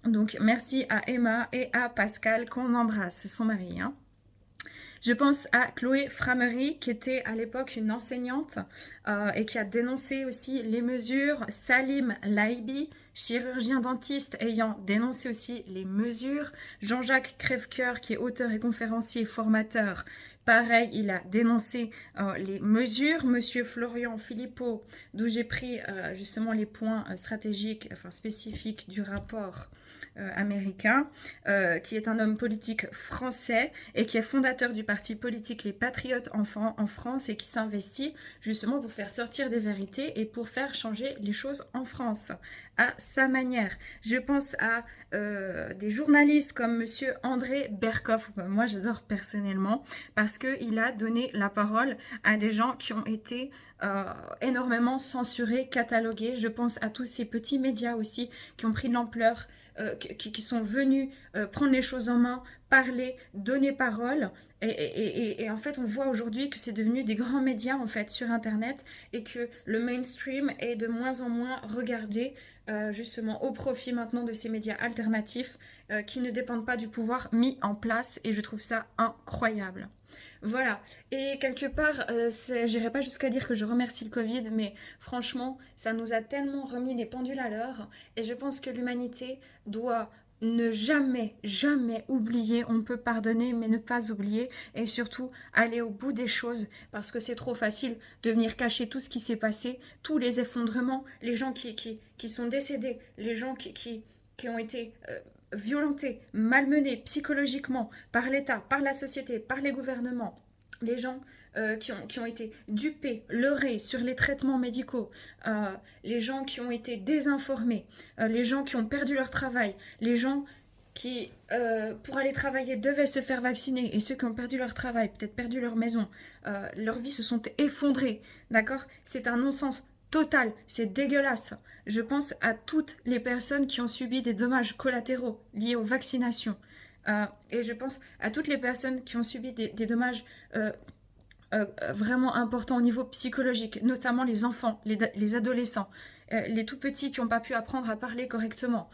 Donc merci à Emma et à Pascal, qu'on embrasse, c'est son mari. Je pense à Chloé Framery, qui était à l'époque une enseignante et qui a dénoncé aussi les mesures. Salim Laibi, chirurgien dentiste, ayant dénoncé aussi les mesures. Jean-Jacques Crèvecoeur, qui est auteur et conférencier formateur, pareil, il a dénoncé les mesures. Monsieur Florian Philippot, d'où j'ai pris justement les points stratégiques, enfin spécifiques du rapport américain, qui est un homme politique français et qui est fondateur du parti politique Les Patriotes en France et qui s'investit justement pour faire sortir des vérités et pour faire changer les choses en France à sa manière. Je pense à des journalistes comme monsieur André Berkoff, que moi j'adore personnellement, parce qu'il a donné la parole à des gens qui ont été énormément censurés, catalogués. Je pense à tous ces petits médias aussi qui ont pris de l'ampleur, qui sont venus prendre les choses en main, parler, donner parole. Et en fait, on voit aujourd'hui que c'est devenu des grands médias en fait sur Internet et que le mainstream est de moins en moins regardé justement au profit maintenant de ces médias alternatifs qui ne dépendent pas du pouvoir mis en place et je trouve ça incroyable. Voilà, et quelque part, j'irai pas jusqu'à dire que je remercie le Covid, mais franchement, ça nous a tellement remis les pendules à l'heure, et je pense que l'humanité doit ne jamais, jamais oublier, on peut pardonner, mais ne pas oublier, et surtout aller au bout des choses, parce que c'est trop facile de venir cacher tout ce qui s'est passé, tous les effondrements, les gens qui sont décédés, les gens qui ont été violentés, malmenés psychologiquement par l'État, par la société, par les gouvernements, les gens qui ont été dupés, leurrés sur les traitements médicaux, les gens qui ont été désinformés, les gens qui ont perdu leur travail, les gens qui, pour aller travailler, devaient se faire vacciner, et ceux qui ont perdu leur travail, peut-être perdu leur maison, leurs vies se sont effondrées, d'accord? C'est un non-sens total, c'est dégueulasse. Je pense à toutes les personnes qui ont subi des dommages collatéraux liés aux vaccinations. Et je pense à toutes les personnes qui ont subi des dommages vraiment importants au niveau psychologique, notamment les enfants, les adolescents, les tout petits qui n'ont pas pu apprendre à parler correctement,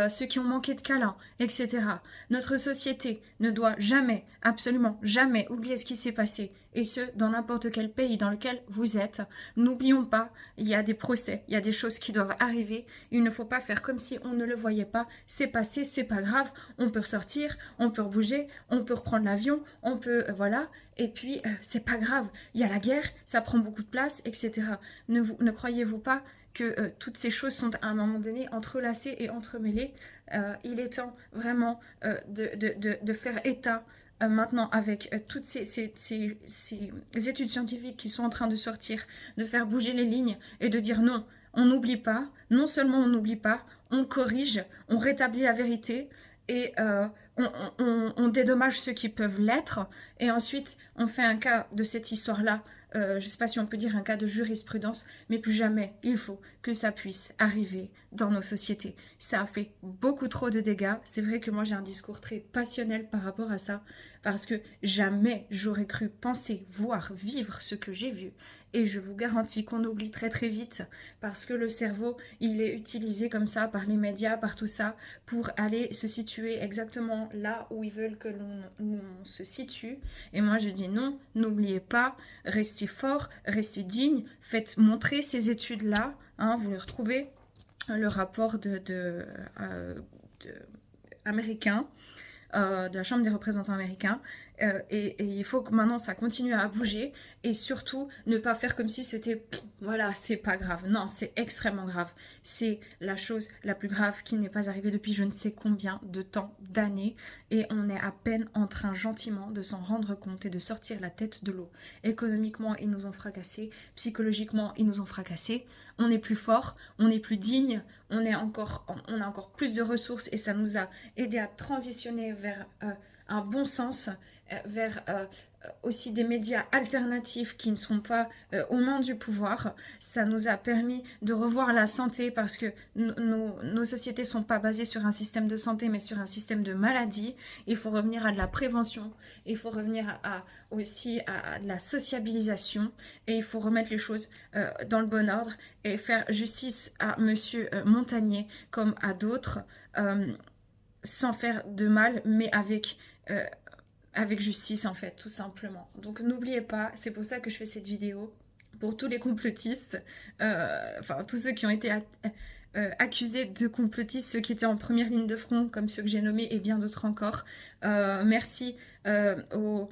ceux qui ont manqué de câlins, etc. Notre société ne doit jamais, absolument jamais oublier ce qui s'est passé, et ce, dans n'importe quel pays dans lequel vous êtes. N'oublions pas, il y a des procès, il y a des choses qui doivent arriver, il ne faut pas faire comme si on ne le voyait pas, c'est passé, c'est pas grave, on peut ressortir, on peut bouger, on peut reprendre l'avion, on peut, voilà, et puis c'est pas grave, il y a la guerre, ça prend beaucoup de place, etc. Ne croyez-vous pas que toutes ces choses sont à un moment donné entrelacées et entremêlées. Il est temps vraiment de faire état maintenant avec toutes ces études scientifiques qui sont en train de sortir, de faire bouger les lignes et de dire non, on n'oublie pas, non seulement on n'oublie pas, on corrige, on rétablit la vérité et on dédommage ceux qui peuvent l'être et ensuite on fait un cas de cette histoire-là, je ne sais pas si on peut dire un cas de jurisprudence, mais plus jamais il faut que ça puisse arriver dans nos sociétés. Ça a fait beaucoup trop de dégâts. C'est vrai que moi j'ai un discours très passionnel par rapport à ça, parce que jamais j'aurais cru penser, voir, vivre ce que j'ai vu. Et je vous garantis qu'on oublie très très vite, parce que le cerveau, il est utilisé comme ça par les médias, par tout ça, pour aller se situer exactement là où ils veulent que l'on se situe. Et moi je dis non, n'oubliez pas, restez fort, restez digne, faites montrer ces études-là, hein, vous les retrouvez, le rapport américain, de la Chambre des représentants américains, et il faut que maintenant ça continue à bouger, et surtout ne pas faire comme si c'était, voilà, c'est pas grave. Non, c'est extrêmement grave. C'est la chose la plus grave qui n'est pas arrivée depuis je ne sais combien de temps, d'années, et on est à peine en train gentiment de s'en rendre compte et de sortir la tête de l'eau. Économiquement, ils nous ont fracassés, psychologiquement, ils nous ont fracassés, on est plus fort, on est plus digne, on a encore plus de ressources, et ça nous a aidé à transitionner vers un bon sens, vers aussi des médias alternatifs qui ne sont pas aux mains du pouvoir. Ça nous a permis de revoir la santé, parce que nos sociétés ne sont pas basées sur un système de santé mais sur un système de maladie. Il faut revenir à de la prévention, il faut revenir aussi à de la sociabilisation, et il faut remettre les choses dans le bon ordre et faire justice à monsieur Montagnier comme à d'autres, sans faire de mal, mais avec avec justice en fait, tout simplement. Donc n'oubliez pas, c'est pour ça que je fais cette vidéo, pour tous les complotistes, enfin tous ceux qui ont été accusés de complotistes, ceux qui étaient en première ligne de front, comme ceux que j'ai nommés et bien d'autres encore. Merci aux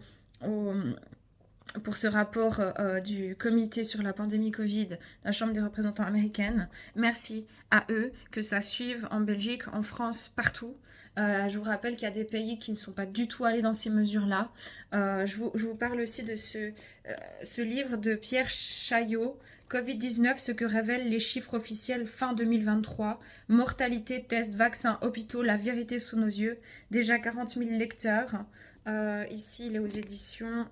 pour ce rapport du comité sur la pandémie Covid de la Chambre des représentants américaine. Merci à eux, que ça suive en Belgique, en France, partout. Je vous rappelle qu'il y a des pays qui ne sont pas du tout allés dans ces mesures-là. Je vous parle aussi de ce livre de Pierre Chaillot, Covid-19, ce que révèlent les chiffres officiels fin 2023. Mortalité, tests, vaccins, hôpitaux, la vérité sous nos yeux. Déjà 40 000 lecteurs. Ici, il est aux éditions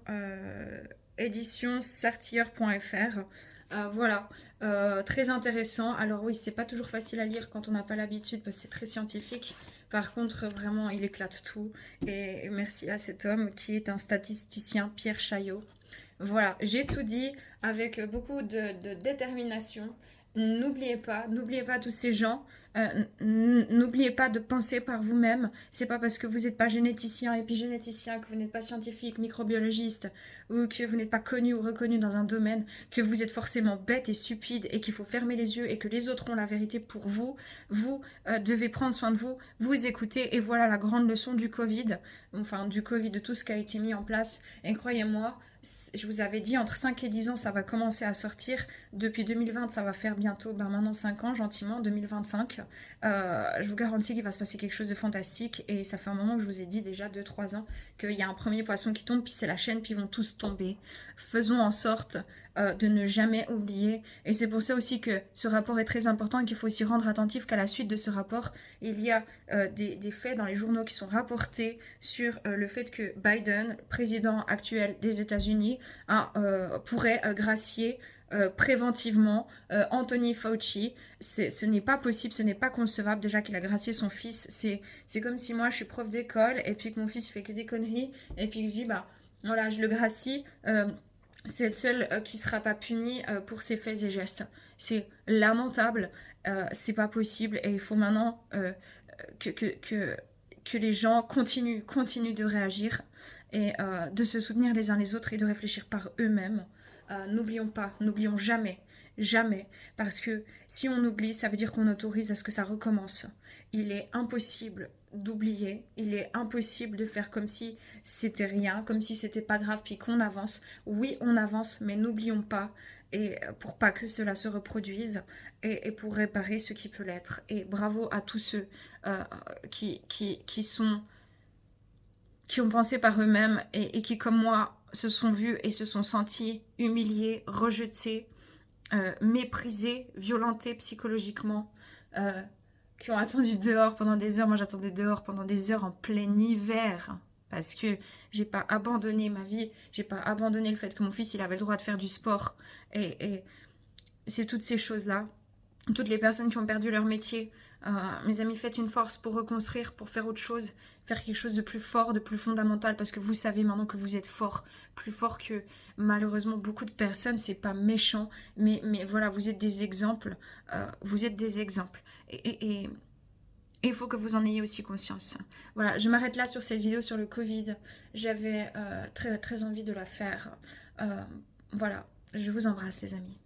sartilleur.fr. Voilà, très intéressant. Alors oui, c'est pas toujours facile à lire quand on n'a pas l'habitude parce que c'est très scientifique. Par contre, vraiment, il éclate tout. Et merci à cet homme qui est un statisticien, Pierre Chaillot. Voilà, j'ai tout dit avec beaucoup de détermination. N'oubliez pas tous ces gens. N'oubliez pas de penser par vous-même. C'est pas parce que vous n'êtes pas généticien, épigénéticien, que vous n'êtes pas scientifique, microbiologiste, ou que vous n'êtes pas connu ou reconnu dans un domaine, que vous êtes forcément bête et stupide et qu'il faut fermer les yeux et que les autres ont la vérité pour vous. Vous devez prendre soin de vous, vous écouter. Et voilà la grande leçon du Covid, enfin du Covid, de tout ce qui a été mis en place. Et croyez-moi, je vous avais dit, entre 5 et 10 ans, ça va commencer à sortir. Depuis 2020, ça va faire bientôt, maintenant 5 ans, gentiment, 2025. Je vous garantis qu'il va se passer quelque chose de fantastique. Et ça fait un moment que je vous ai dit déjà, 2-3 ans, qu'il y a un premier poisson qui tombe, puis c'est la chaîne, puis ils vont tous tomber. Faisons en sorte de ne jamais oublier. Et c'est pour ça aussi que ce rapport est très important et qu'il faut aussi rendre attentif qu'à la suite de ce rapport, il y a des faits dans les journaux qui sont rapportés sur le fait que Biden, président actuel des États-Unis, pourrait gracier préventivement Anthony Fauci. Ce n'est pas possible, ce n'est pas concevable. Déjà qu'il a gracié son fils, c'est comme si moi je suis prof d'école et puis que mon fils fait que des conneries et puis que je dis bah voilà, je le gracie. C'est le seul qui ne sera pas puni pour ses faits et gestes. C'est lamentable, c'est pas possible et il faut maintenant que les gens continuent de réagir et de se soutenir les uns les autres et de réfléchir par eux-mêmes. N'oublions jamais, parce que si on oublie, ça veut dire qu'on autorise à ce que ça recommence. Il est impossible d'oublier, il est impossible de faire comme si c'était rien, comme si c'était pas grave, puis qu'on avance. Oui, on avance, mais n'oublions pas, et pour pas que cela se reproduise, et pour réparer ce qui peut l'être. Et bravo à tous ceux qui ont pensé par eux-mêmes et qui, comme moi, se sont vus et se sont sentis humiliés, rejetés, méprisés, violentés psychologiquement, qui ont attendu dehors pendant des heures. Moi, j'attendais dehors pendant des heures en plein hiver parce que j'ai pas abandonné ma vie, j'ai pas abandonné le fait que mon fils, il avait le droit de faire du sport. Et c'est toutes ces choses-là. Toutes les personnes qui ont perdu leur métier, mes amis, faites une force pour reconstruire, pour faire autre chose, faire quelque chose de plus fort, de plus fondamental, parce que vous savez maintenant que vous êtes fort, plus fort que malheureusement beaucoup de personnes. C'est pas méchant, mais voilà, vous êtes des exemples, et il faut que vous en ayez aussi conscience. Voilà, je m'arrête là sur cette vidéo sur le Covid. J'avais très très envie de la faire. Voilà, je vous embrasse les amis.